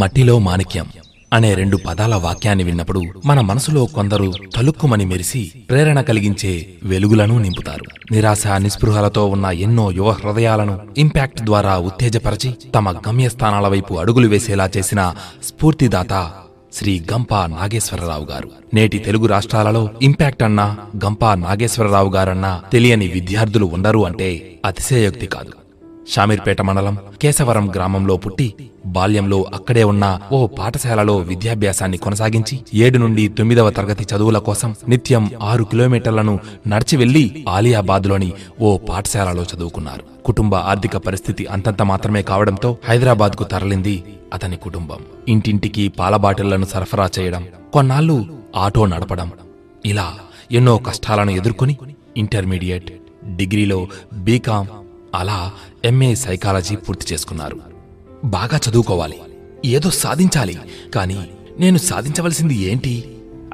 మట్టిలో మాణిక్యం అనే 2 పదాల వాక్యాన్ని విన్నప్పుడు మన మనసులో కొందరు తలుక్కుమని మెరిసి ప్రేరణ కలిగించే వెలుగులను నింపుతారు. నిరాశ నిస్పృహలతో ఉన్న ఎన్నో యువ హృదయాలను ఇంపాక్ట్ ద్వారా ఉత్తేజపరచి తమ గమ్యస్థానాల వైపు అడుగులు వేసేలా చేసిన స్ఫూర్తిదాత శ్రీ గంపా నాగేశ్వరరావు గారు. నేటి తెలుగు రాష్ట్రాలలో ఇంపాక్ట్ అన్నా గంపా నాగేశ్వరరావు గారన్నా తెలియని విద్యార్థులు ఉండరు అంటే అతిశయోక్తి కాదు. షామీర్పేట మండలం కేశవరం గ్రామంలో పుట్టి బాల్యంలో అక్కడే ఉన్న ఓ పాఠశాలలో విద్యాభ్యాసాన్ని కొనసాగించి 7 నుండి 9వ తరగతి చదువుల కోసం నిత్యం 6 కిలోమీటర్లను నడిచి వెళ్లి ఆలియాబాద్లోని ఓ పాఠశాలలో చదువుకున్నారు. కుటుంబ ఆర్థిక పరిస్థితి అంతంత మాత్రమే కావడంతో హైదరాబాద్కు తరలింది అతని కుటుంబం. ఇంటింటికి పాల బాటిళ్లను సరఫరా చేయడం, కొన్నాళ్లు ఆటో నడపడం, ఇలా ఎన్నో కష్టాలను ఎదుర్కొని ఇంటర్మీడియట్, డిగ్రీలో బీకాం, అలా ఎంఏ సైకాలజీ పూర్తి చేసుకున్నారు. బాగా చదువుకోవాలి, ఏదో సాధించాలి, కానీ నేను సాధించవలసింది ఏంటి,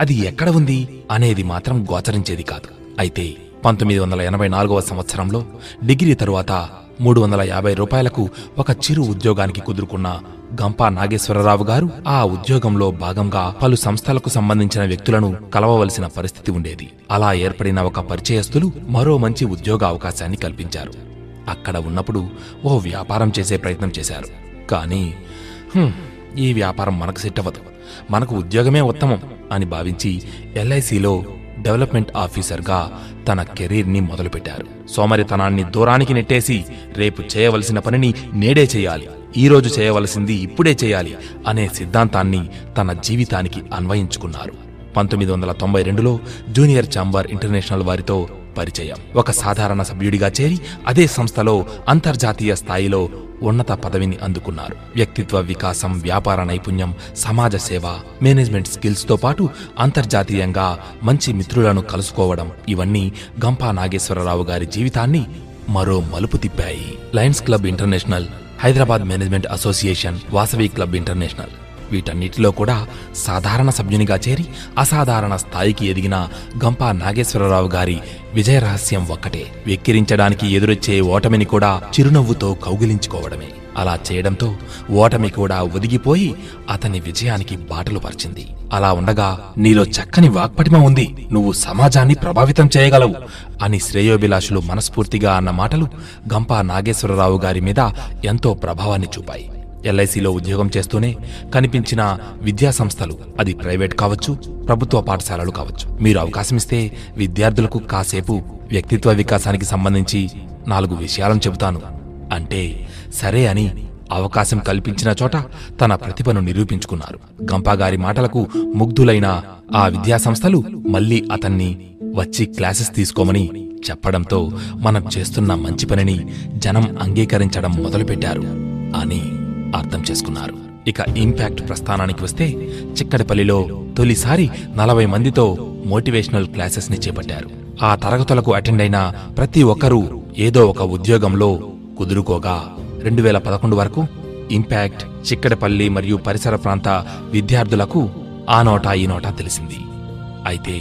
అది ఎక్కడ ఉంది అనేది మాత్రం గోచరించేది కాదు. అయితే 1984వ సంవత్సరంలో డిగ్రీ తరువాత 350 రూపాయలకు ఒక చిరు ఉద్యోగానికి కుదురుకున్న గంపా నాగేశ్వరరావు గారు ఆ ఉద్యోగంలో భాగంగా పలు సంస్థలకు సంబంధించిన వ్యక్తులను కలవవలసిన పరిస్థితి ఉండేది. అలా ఏర్పడిన ఒక పరిచయస్తులు మరో మంచి ఉద్యోగ అవకాశాన్ని కల్పించారు. అక్కడ ఉన్నప్పుడు ఓ వ్యాపారం చేసే ప్రయత్నం చేశారు. కానీ ఈ వ్యాపారం మనకు సెట్ అవ్వదు, మనకు ఉద్యోగమే ఉత్తమం అని భావించి ఎల్ఐసిలో డెవలప్మెంట్ ఆఫీసర్గా తన కెరీర్ని మొదలుపెట్టారు. సోమరితనాన్ని దూరానికి నెట్టేసి రేపు చేయవలసిన పనిని నేడే చేయాలి, ఈరోజు చేయవలసింది ఇప్పుడే చేయాలి అనే సిద్ధాంతాన్ని తన జీవితానికి అన్వయించుకున్నారు. 1992లో జూనియర్ ఛాంబర్ ఇంటర్నేషనల్ వారితో పరిచయం. ఒక సాధారణ సభ్యుడిగా చేరి అదే సంస్థలో అంతర్జాతీయ స్థాయిలో ఉన్నత పదవిని అందుకున్నారు. వ్యక్తిత్వ వికాసం, వ్యాపార నైపుణ్యం, సమాజ సేవ, మేనేజ్మెంట్ స్కిల్స్తో పాటు అంతర్జాతీయంగా మంచి మిత్రులను కలుసుకోవడం, ఇవన్నీ గంపా నాగేశ్వరరావు గారి జీవితాన్ని మరో మలుపు తిప్పాయి. Lions Club International, Hyderabad Management Association, Vasavi Club International, వీటన్నిటిలో కూడా సాధారణ సభ్యునిగా చేరి అసాధారణ స్థాయికి ఎదిగిన గంపా నాగేశ్వరరావు గారి విజయ రహస్యం ఒక్కటే, వెక్కిరించడానికి ఎదురొచ్చే ఓటమిని కూడా చిరునవ్వుతో కౌగిలించుకోవడమే. అలా చేయడంతో ఓటమి కూడా ఒదిగిపోయి అతని విజయానికి బాటలు పరిచింది. అలా ఉండగా నీలో చక్కని వాక్పటిమ ఉంది, నువ్వు సమాజాన్ని ప్రభావితం చేయగలవు అని శ్రేయోభిలాషులు మనస్ఫూర్తిగా అన్న మాటలు గంపా నాగేశ్వరరావు గారి మీద ఎంతో ప్రభావాన్ని చూపాయి. ఎల్ఐసిలో ఉద్యోగం చేస్తూనే కనిపించిన విద్యాసంస్థలు, అది ప్రైవేట్ కావచ్చు, ప్రభుత్వ పాఠశాలలు కావచ్చు, మీరు అవకాశమిస్తే విద్యార్థులకు కాసేపు వ్యక్తిత్వ వికాసానికి సంబంధించి 4 విషయాలను చెబుతాను అంటే సరే అని అవకాశం కల్పించిన చోట తన ప్రతిభను నిరూపించుకున్నారు. గంపాగారి మాటలకు ముగ్ధులైన ఆ విద్యాసంస్థలు మళ్లీ అతన్ని వచ్చి క్లాసెస్ తీసుకోమని చెప్పడంతో మనం చేస్తున్న మంచి పనిని జనం అంగీకరించడం మొదలుపెట్టారు అని అర్థం చేసుకున్నారు. ఇక ఇంపాక్ట్ ప్రస్థానానికి వస్తే చిక్కడపల్లిలో తొలిసారి 40 మందితో మోటివేషనల్ క్లాసెస్ ని చేపట్టారు. ఆ తరగతులకు అటెండ్ అయిన ప్రతి ఒక్కరూ ఏదో ఒక ఉద్యోగంలో కుదురుకోగా 2011 వరకు ఇంపాక్ట్ చిక్కడపల్లి మరియు పరిసర ప్రాంత విద్యార్థులకు ఆ నోటా ఈ నోటా తెలిసింది. అయితే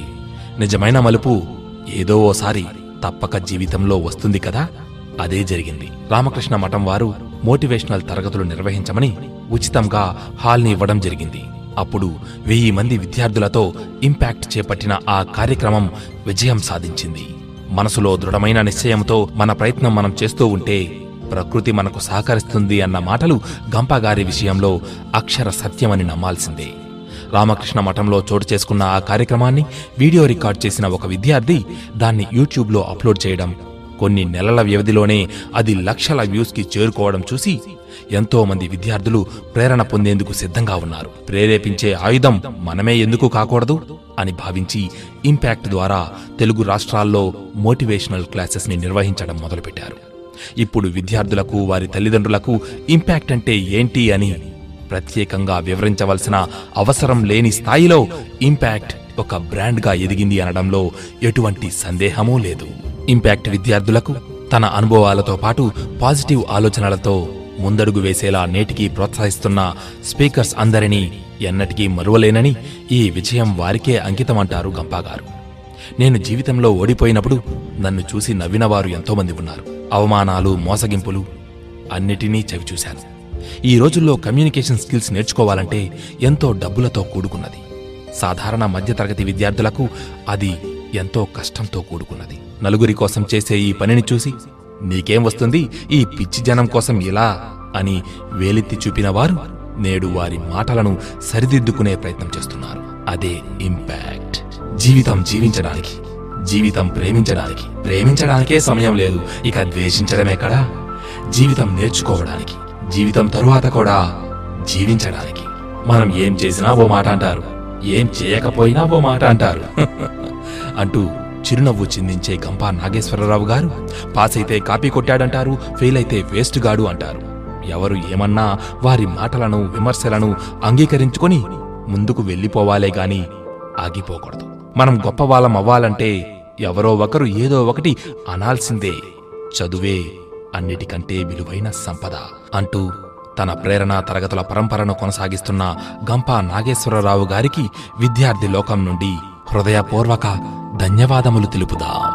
నిజమైన మలుపు ఏదో ఓసారి తప్పక జీవితంలో వస్తుంది కదా, అదే జరిగింది. రామకృష్ణ మఠం వారు మోటివేషనల్ తరగతులు నిర్వహించమని ఉచితంగా హాల్ని ఇవ్వడం జరిగింది. అప్పుడు 1000 మంది విద్యార్థులతో ఇంపాక్ట్ చేపట్టిన ఆ కార్యక్రమం విజయం సాధించింది. మనసులో దృఢమైన నిశ్చయంతో మన ప్రయత్నం మనం చేస్తూ ఉంటే ప్రకృతి మనకు సహకరిస్తుంది అన్న మాటలు గంపాగారి విషయంలో అక్షర సత్యమని నమ్మాల్సిందే. రామకృష్ణ మఠంలో చోటు చేసుకున్న ఆ కార్యక్రమాన్ని వీడియో రికార్డ్ చేసిన ఒక విద్యార్థి దాన్ని యూట్యూబ్లో అప్లోడ్ చేయడం, కొన్ని నెలల వ్యవధిలోనే అది లక్షల వ్యూస్కి చేరుకోవడం చూసి ఎంతో మంది విద్యార్థులు ప్రేరణ పొందేందుకు సిద్ధంగా ఉన్నారు. ప్రేరేపించే ఆయుధం మనమే ఎందుకు కాకూడదు అని భావించి ఇంపాక్ట్ ద్వారా తెలుగు రాష్ట్రాల్లో మోటివేషనల్ క్లాసెస్ ని నిర్వహించడం మొదలుపెట్టారు. ఇప్పుడు విద్యార్థులకు, వారి తల్లిదండ్రులకు ఇంపాక్ట్ అంటే ఏంటి అని ప్రత్యేకంగా వివరించవలసిన అవసరం లేని స్థాయిలో ఇంపాక్ట్ ఒక బ్రాండ్గా ఎదిగింది అనడంలో ఎటువంటి సందేహమూ లేదు. ఇంపాక్ట్ విద్యార్థులకు తన అనుభవాలతో పాటు పాజిటివ్ ఆలోచనలతో ముందడుగు వేసేలా నేటికి ప్రోత్సహిస్తున్న స్పీకర్స్ అందరినీ ఎన్నటికీ మరువలేనని ఈ విజయం వారికే అంకితమంటారు గంపాగారు. నేను జీవితంలో ఓడిపోయినప్పుడు నన్ను చూసి నవ్వినవారు ఎంతోమంది ఉన్నారు. అవమానాలు, మోసగింపులు అన్నిటినీ చవిచూశాను. ఈ రోజుల్లో కమ్యూనికేషన్ స్కిల్స్ నేర్చుకోవాలంటే ఎంతో డబ్బులతో కూడుకున్నది. సాధారణ మధ్యతరగతి విద్యార్థులకు అది ఎంతో కష్టంతో కూడుకున్నది. నలుగురి కోసం చేసే ఈ పనిని చూసి నీకేం వస్తుంది, ఈ పిచ్చి జనం కోసం ఇలా అని వేలెత్తి చూపిన వారు నేడు వారి మాటలను సరిదిద్దుకునే ప్రయత్నం చేస్తున్నారు. అదే ఇంపాక్ట్. జీవితం జీవించడానికి, జీవితం ప్రేమించడానికి, ప్రేమించడానికే సమయం లేదు, ఇక ద్వేషించడమేకడా? జీవితం నేర్చుకోవడానికి, జీవితం తరువాత కూడా జీవించడానికి. మనం ఏం చేసినా ఓ మాట అంటారు, ఏం చేయకపోయినా ఓ మాట అంటారు అంటూ చిరునవ్వు చిందించే గంపా నాగేశ్వరరావు గారు పాస్ అయితే కాపీ కొట్టాడంటారు, ఫెయిల్ అయితే వేస్ట్ గాడు అంటారు. ఎవరు ఏమన్నా వారి మాటలను, విమర్శలను అంగీకరించుకొని ముందుకు వెళ్ళిపోవాలే గాని ఆగిపోకూడదు. మనం గొప్పవాళ్ళం అవ్వాలంటే ఎవరో ఒకరు ఏదో ఒకటి అనాల్సిందే. చదువే అన్నిటికంటే విలువైన సంపద అంటూ తన ప్రేరణ తరగతుల పరంపరను కొనసాగిస్తున్న గంపా నాగేశ్వరరావు గారికి విద్యార్థి లోకం నుండి హృదయపూర్వక ధన్యవాదములు తెలుపుదాం.